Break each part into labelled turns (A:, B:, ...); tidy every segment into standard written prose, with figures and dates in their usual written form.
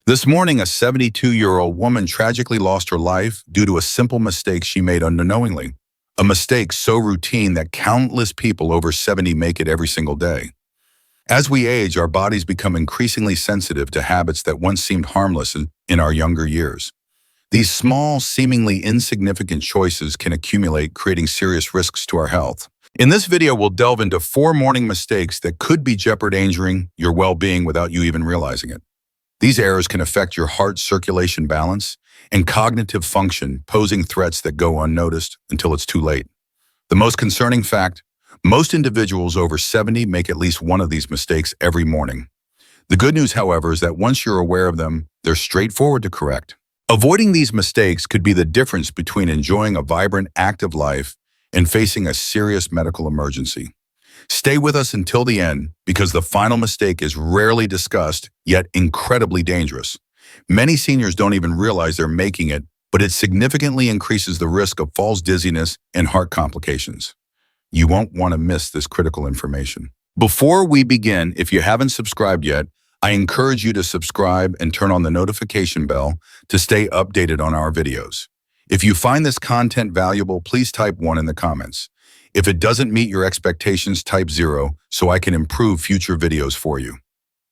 A: This morning, a 72-year-old woman tragically lost her life due to a simple mistake she made unknowingly. A mistake so routine that countless people over 70 make it every single day. As we age, our bodies become increasingly sensitive to habits that once seemed harmless in our younger years. These small, seemingly insignificant choices can accumulate, creating serious risks to our health. In this video, we'll delve into 4 morning mistakes that could be jeopardizing your well-being without you even realizing it. These errors can affect your heart circulation balance and cognitive function, posing threats that go unnoticed until it's too late. The most concerning fact: most individuals over 70 make at least one of these mistakes every morning. The good news, however, is that once you're aware of them, they're straightforward to correct. Avoiding these mistakes could be the difference between enjoying a vibrant, active life and facing a serious medical emergency. Stay with us until the end, because the final mistake is rarely discussed, yet incredibly dangerous. Many seniors don't even realize they're making it, but it significantly increases the risk of falls, dizziness, and heart complications. You won't want to miss this critical information. Before we begin, if you haven't subscribed yet, I encourage you to subscribe and turn on the notification bell to stay updated on our videos. If you find this content valuable, please type 1 in the comments. If it doesn't meet your expectations, type 0 so I can improve future videos for you.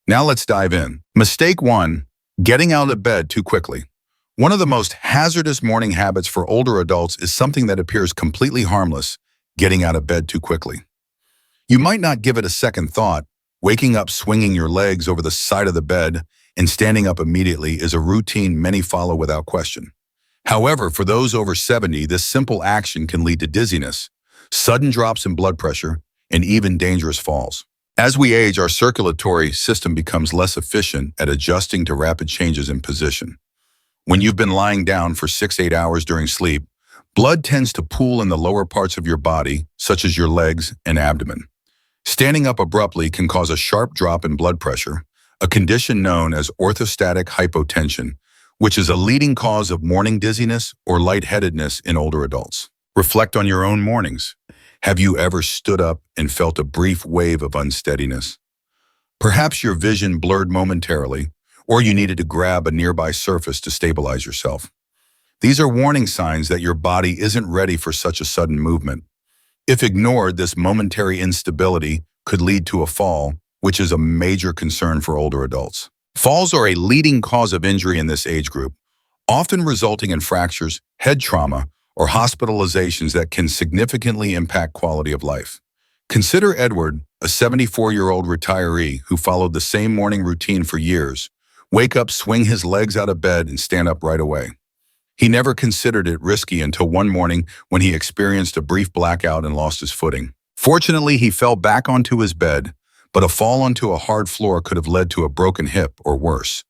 A: Now let's dive in. Mistake 1: getting out of bed too quickly. One of the most hazardous morning habits for older adults is something that appears completely harmless: getting out of bed too quickly. You might not give it a second thought. Waking up swinging your legs over the side of the bed and standing up immediately is a routine many follow without question. However, for those over 70, this simple action can lead to dizziness, sudden drops in blood pressure, and even dangerous falls. As we age, our circulatory system becomes less efficient at adjusting to rapid changes in position. When you've been lying down for 6-8 hours during sleep, blood tends to pool in the lower parts of your body, such as your legs and abdomen. Standing up abruptly can cause a sharp drop in blood pressure, a condition known as orthostatic hypotension, which is a leading cause of morning dizziness or lightheadedness in older adults. Reflect on your own mornings. Have you ever stood up and felt a brief wave of unsteadiness? Perhaps your vision blurred momentarily, or you needed to grab a nearby surface to stabilize yourself. These are warning signs that your body isn't ready for such a sudden movement. If ignored, this momentary instability could lead to a fall, which is a major concern for older adults. Falls are a leading cause of injury in this age group, often resulting in fractures, head trauma, or hospitalizations that can significantly impact quality of life. Consider Edward, a 74-year-old retiree who followed the same morning routine for years: wake up, swing his legs out of bed, and stand up right away. He never considered it risky until one morning when he experienced a brief blackout and lost his footing. Fortunately, he fell back onto his bed, but a fall onto a hard floor could have led to a broken hip or worse.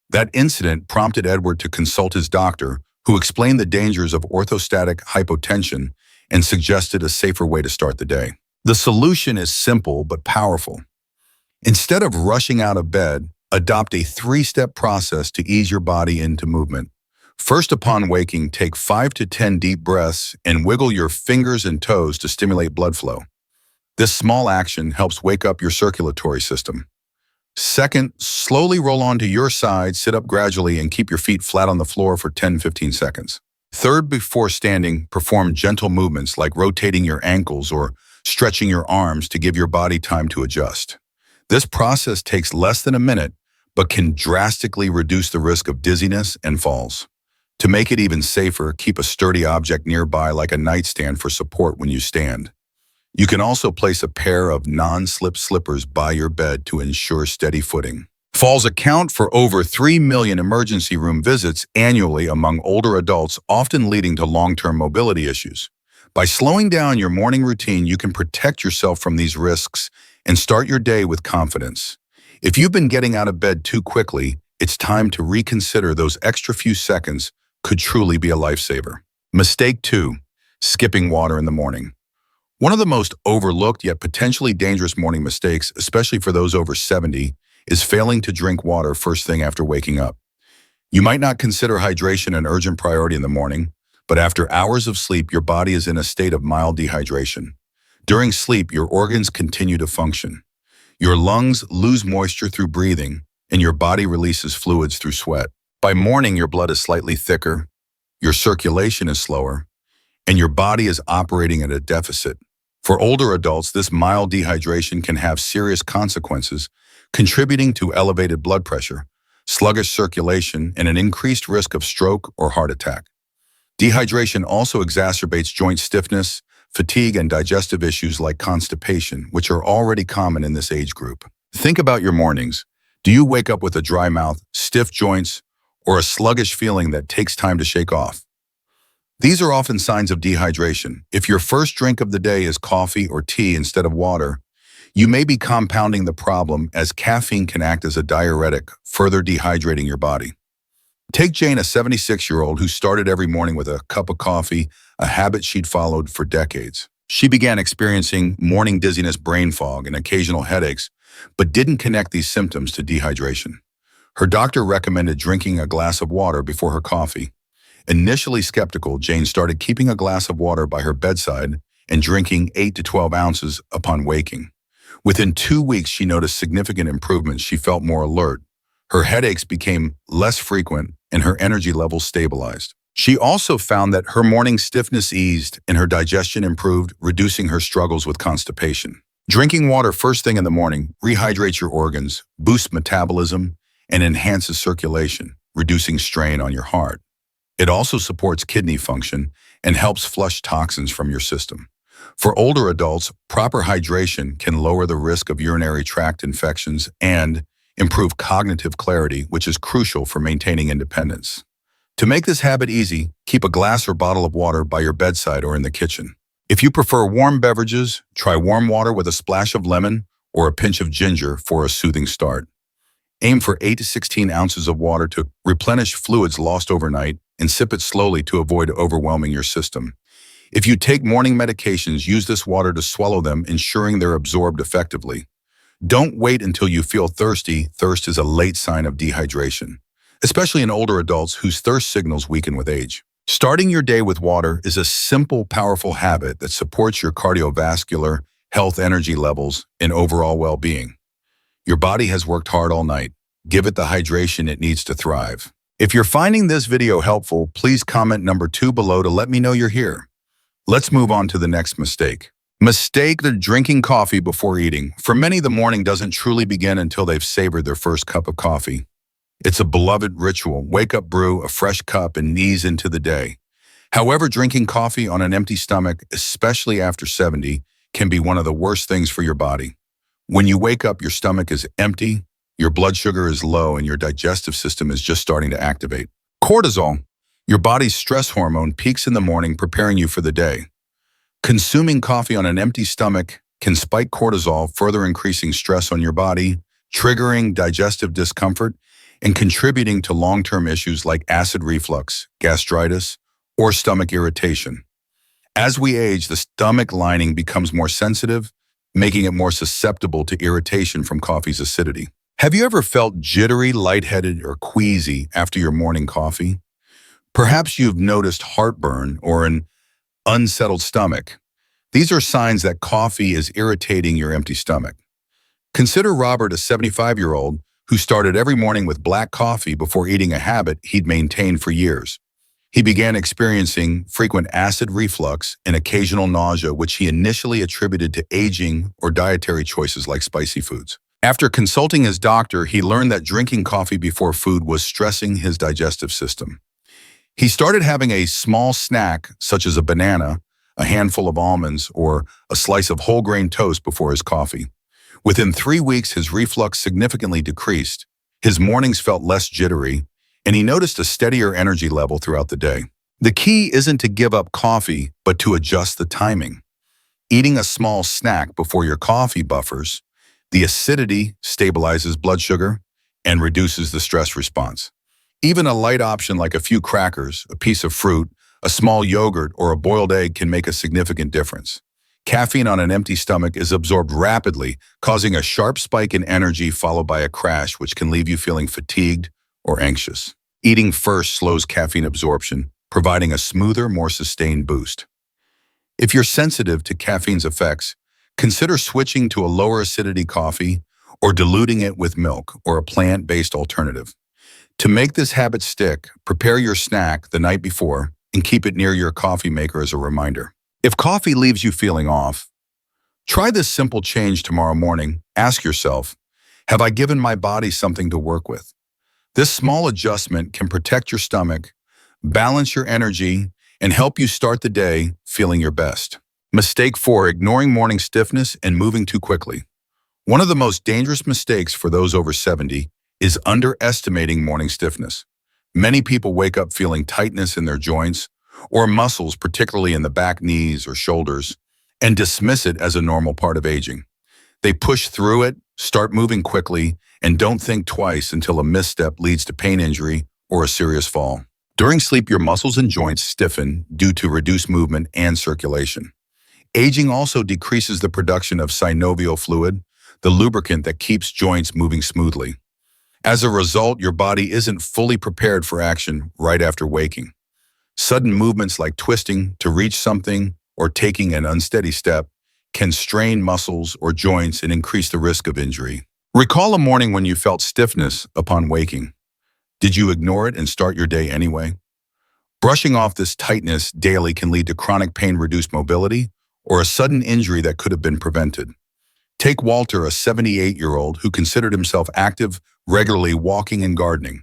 A: That incident prompted Edward to consult his doctor, who explained the dangers of orthostatic hypotension and suggested a safer way to start the day. The solution is simple but powerful. Instead of rushing out of bed, adopt a 3-step process to ease your body into movement. First, upon waking, take 5 to 10 deep breaths and wiggle your fingers and toes to stimulate blood flow. This small action helps wake up your circulatory system. Second, slowly roll onto your side, sit up gradually, and keep your feet flat on the floor for 10-15 seconds. Third, before standing, perform gentle movements like rotating your ankles or stretching your arms to give your body time to adjust. This process takes less than a minute, but can drastically reduce the risk of dizziness and falls. To make it even safer, keep a sturdy object nearby like a nightstand for support when you stand. You can also place a pair of non-slip slippers by your bed to ensure steady footing. Falls account for over 3 million emergency room visits annually among older adults, often leading to long-term mobility issues. By slowing down your morning routine, you can protect yourself from these risks and start your day with confidence. If you've been getting out of bed too quickly, it's time to reconsider. Those extra few seconds could truly be a lifesaver. Mistake 2: skipping water in the morning. One of the most overlooked yet potentially dangerous morning mistakes, especially for those over 70, is failing to drink water first thing after waking up. You might not consider hydration an urgent priority in the morning, but after hours of sleep, your body is in a state of mild dehydration. During sleep, your organs continue to function. Your lungs lose moisture through breathing, and your body releases fluids through sweat. By morning, your blood is slightly thicker, your circulation is slower, and your body is operating at a deficit. For older adults, this mild dehydration can have serious consequences, contributing to elevated blood pressure, sluggish circulation, and an increased risk of stroke or heart attack. Dehydration also exacerbates joint stiffness, fatigue, and digestive issues like constipation, which are already common in this age group. Think about your mornings. Do you wake up with a dry mouth, stiff joints, or a sluggish feeling that takes time to shake off? These are often signs of dehydration. If your first drink of the day is coffee or tea instead of water, you may be compounding the problem, as caffeine can act as a diuretic, further dehydrating your body. Take Jane, a 76-year-old who started every morning with a cup of coffee, a habit she'd followed for decades. She began experiencing morning dizziness, brain fog, and occasional headaches, but didn't connect these symptoms to dehydration. Her doctor recommended drinking a glass of water before her coffee. Initially skeptical, Jane started keeping a glass of water by her bedside and drinking 8 to 12 ounces upon waking. Within 2 weeks, she noticed significant improvements. She felt more alert. Her headaches became less frequent and her energy levels stabilized. She also found that her morning stiffness eased and her digestion improved, reducing her struggles with constipation. Drinking water first thing in the morning rehydrates your organs, boosts metabolism, and enhances circulation, reducing strain on your heart. It also supports kidney function and helps flush toxins from your system. For older adults, proper hydration can lower the risk of urinary tract infections and improve cognitive clarity, which is crucial for maintaining independence. To make this habit easy, keep a glass or bottle of water by your bedside or in the kitchen. If you prefer warm beverages, try warm water with a splash of lemon or a pinch of ginger for a soothing start. Aim for 8 to 16 ounces of water to replenish fluids lost overnight, and sip it slowly to avoid overwhelming your system. If you take morning medications, use this water to swallow them, ensuring they're absorbed effectively. Don't wait until you feel thirsty. Thirst is a late sign of dehydration, especially in older adults whose thirst signals weaken with age. Starting your day with water is a simple, powerful habit that supports your cardiovascular health, energy levels, and overall well-being. Your body has worked hard all night. Give it the hydration it needs to thrive. If you're finding this video helpful, please comment number 2 below to let me know you're here. Let's move on to the next mistake. Mistake the drinking coffee before eating. For many, the morning doesn't truly begin until they've savored their first cup of coffee. It's a beloved ritual. Wake up, brew a fresh cup, and ease into the day. However, drinking coffee on an empty stomach, especially after 70, can be one of the worst things for your body. When you wake up, your stomach is empty, your blood sugar is low, and your digestive system is just starting to activate. Cortisol, your body's stress hormone, peaks in the morning, preparing you for the day. Consuming coffee on an empty stomach can spike cortisol, further increasing stress on your body, triggering digestive discomfort, and contributing to long-term issues like acid reflux, gastritis, or stomach irritation. As we age, the stomach lining becomes more sensitive, making it more susceptible to irritation from coffee's acidity. Have you ever felt jittery, lightheaded, or queasy after your morning coffee? Perhaps you've noticed heartburn or an unsettled stomach. These are signs that coffee is irritating your empty stomach. Consider Robert, a 75-year-old who started every morning with black coffee before eating, a habit he'd maintained for years. He began experiencing frequent acid reflux and occasional nausea, which he initially attributed to aging or dietary choices like spicy foods. After consulting his doctor, he learned that drinking coffee before food was stressing his digestive system. He started having a small snack, such as a banana, a handful of almonds, or a slice of whole grain toast before his coffee. Within 3 weeks, his reflux significantly decreased, his mornings felt less jittery, and he noticed a steadier energy level throughout the day. The key isn't to give up coffee, but to adjust the timing. Eating a small snack before your coffee buffers the acidity, stabilizes blood sugar, and reduces the stress response. Even a light option like a few crackers, a piece of fruit, a small yogurt, or a boiled egg can make a significant difference. Caffeine on an empty stomach is absorbed rapidly, causing a sharp spike in energy followed by a crash, which can leave you feeling fatigued or anxious. Eating first slows caffeine absorption, providing a smoother, more sustained boost. If you're sensitive to caffeine's effects, consider switching to a lower acidity coffee or diluting it with milk or a plant-based alternative. To make this habit stick, prepare your snack the night before and keep it near your coffee maker as a reminder. If coffee leaves you feeling off, try this simple change tomorrow morning. Ask yourself, have I given my body something to work with? This small adjustment can protect your stomach, balance your energy, and help you start the day feeling your best. Mistake 4, ignoring morning stiffness and moving too quickly. One of the most dangerous mistakes for those over 70 is underestimating morning stiffness. Many people wake up feeling tightness in their joints or muscles, particularly in the back, knees, or shoulders, and dismiss it as a normal part of aging. They push through it, start moving quickly, and don't think twice until a misstep leads to pain injury or a serious fall. During sleep, your muscles and joints stiffen due to reduced movement and circulation. Aging also decreases the production of synovial fluid, the lubricant that keeps joints moving smoothly. As a result, your body isn't fully prepared for action right after waking. Sudden movements like twisting to reach something or taking an unsteady step can strain muscles or joints and increase the risk of injury. Recall a morning when you felt stiffness upon waking. Did you ignore it and start your day anyway? Brushing off this tightness daily can lead to chronic pain, reduced mobility, or a sudden injury that could have been prevented. Take Walter, a 78-year-old who considered himself active, regularly walking and gardening.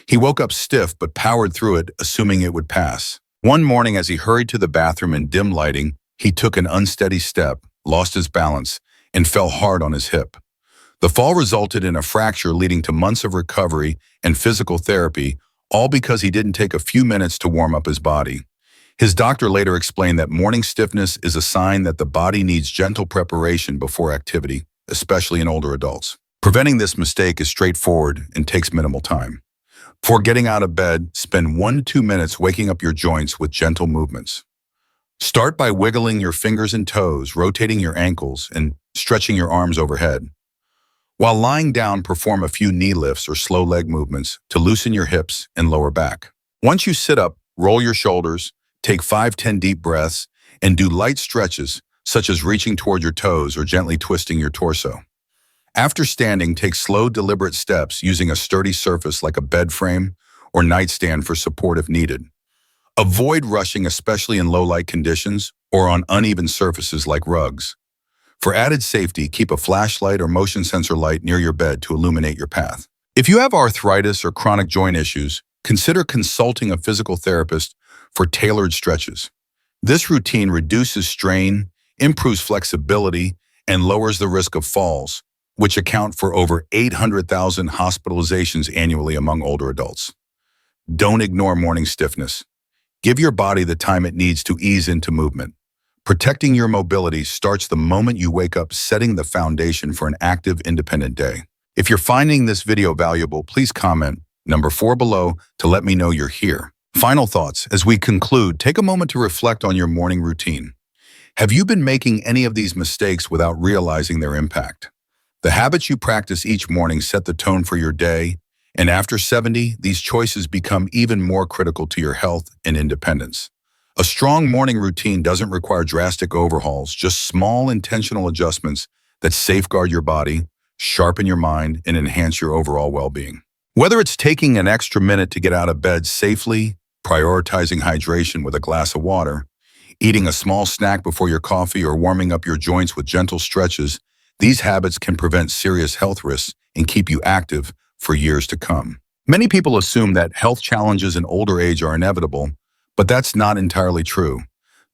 A: He woke up stiff but powered through it, assuming it would pass. One morning, as he hurried to the bathroom in dim lighting, he took an unsteady step, lost his balance, and fell hard on his hip. The fall resulted in a fracture, leading to months of recovery and physical therapy, all because he didn't take a few minutes to warm up his body. His doctor later explained that morning stiffness is a sign that the body needs gentle preparation before activity, especially in older adults. Preventing this mistake is straightforward and takes minimal time. Before getting out of bed, spend 1 to 2 minutes waking up your joints with gentle movements. Start by wiggling your fingers and toes, rotating your ankles, and stretching your arms overhead. While lying down, perform a few knee lifts or slow leg movements to loosen your hips and lower back. Once you sit up, roll your shoulders, take 5-10 deep breaths, and do light stretches, such as reaching toward your toes or gently twisting your torso. After standing, take slow, deliberate steps using a sturdy surface like a bed frame or nightstand for support if needed. Avoid rushing, especially in low-light conditions or on uneven surfaces like rugs. For added safety, keep a flashlight or motion sensor light near your bed to illuminate your path. If you have arthritis or chronic joint issues, consider consulting a physical therapist for tailored stretches. This routine reduces strain, improves flexibility, and lowers the risk of falls, which account for over 800,000 hospitalizations annually among older adults. Don't ignore morning stiffness. Give your body the time it needs to ease into movement. Protecting your mobility starts the moment you wake up, setting the foundation for an active, independent day. If you're finding this video valuable, please comment number 4 below to let me know you're here. Final thoughts. As we conclude, take a moment to reflect on your morning routine. Have you been making any of these mistakes without realizing their impact? The habits you practice each morning set the tone for your day, and after 70, these choices become even more critical to your health and independence. A strong morning routine doesn't require drastic overhauls, just small intentional adjustments that safeguard your body, sharpen your mind, and enhance your overall well-being. Whether it's taking an extra minute to get out of bed safely, prioritizing hydration with a glass of water, eating a small snack before your coffee, or warming up your joints with gentle stretches, these habits can prevent serious health risks and keep you active for years to come. Many people assume that health challenges in older age are inevitable, but that's not entirely true.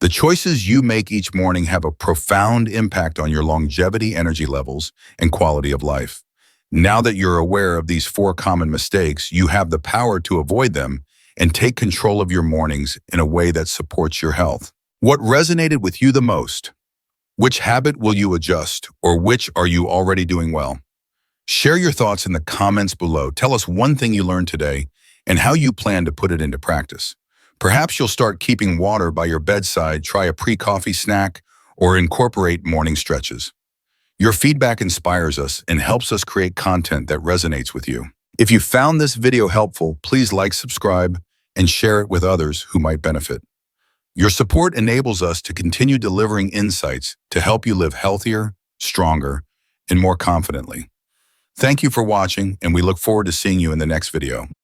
A: The choices you make each morning have a profound impact on your longevity, energy levels, and quality of life. Now that you're aware of these 4 common mistakes, you have the power to avoid them and take control of your mornings in a way that supports your health. What resonated with you the most? Which habit will you adjust, or which are you already doing well? Share your thoughts in the comments below. Tell us one thing you learned today and how you plan to put it into practice. Perhaps you'll start keeping water by your bedside, try a pre-coffee snack, or incorporate morning stretches. Your feedback inspires us and helps us create content that resonates with you. If you found this video helpful, please like, subscribe, and share it with others who might benefit. Your support enables us to continue delivering insights to help you live healthier, stronger, and more confidently. Thank you for watching, and we look forward to seeing you in the next video.